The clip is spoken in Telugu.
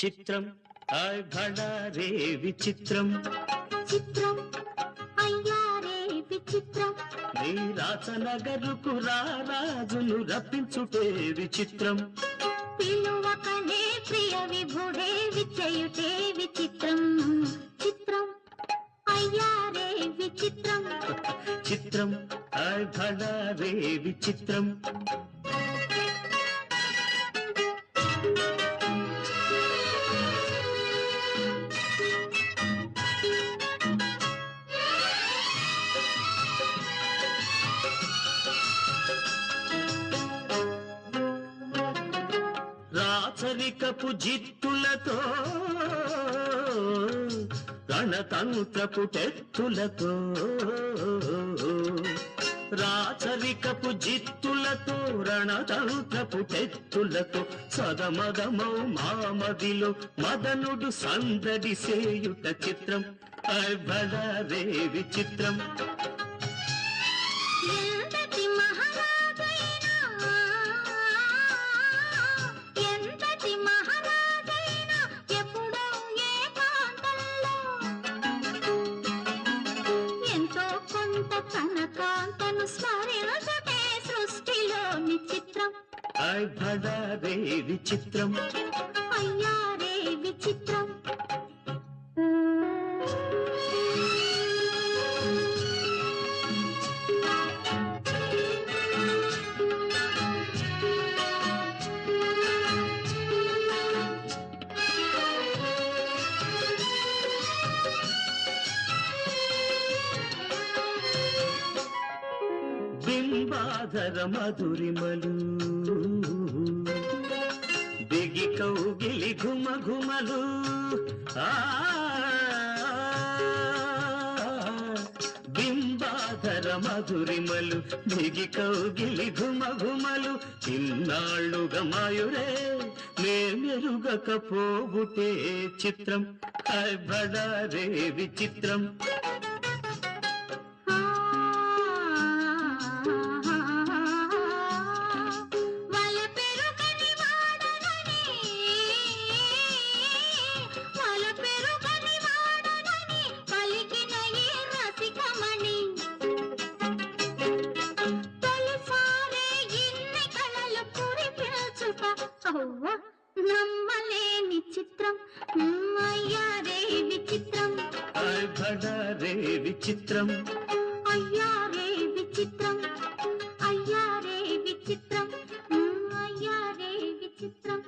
చిత్రం ఆయ్ భడా రే విచిత్రం చిత్రం అయ్యారే విచిత్రం నీ రాచనగరుకు రాజును రప్పించుటే విచిత్రం పిలువకనే ప్రియ విభుడే విచయుటే విచిత్రం చిత్రం అయ్యారే విచిత్రం చిత్రం ఆయ్ భడా రే విచిత్రం రాచరికపు జిత్తులతో రణతంత్రపు టెత్తులతో రాచరికపు జిత్తులతో రణతంత్రపు టెత్తులతో సదమదమౌ మామదిలో మదనుడు సందడి సేయుట చిత్రం ఆయ్ భడా రే విచిత్రం కనకాంతను స్మరించుటే సృష్టిలోని చిత్రం ఆయ్ భడా రే విచిత్రం అయ్యారే విచిత్రం బింబాధర మధురిమలు బిగి కౌగిలి ఘుమ ఘుమలు బింబాధర మధురిమలు బిగి కౌగిలి ఘుమ ఘుమలు చిన్నాళ్ళుగా మాయురే మేమెరుగకపోవుటే చిత్రం ఆయ్ భడా రే విచిత్రం నమ్మలేని చిత్రం అయ్యారే విచిత్రం ఆయ్ భడా రే విచిత్రం అయ్యారే విచిత్రం అయ్యారే విచిత్రం అయ్యారే విచిత్రం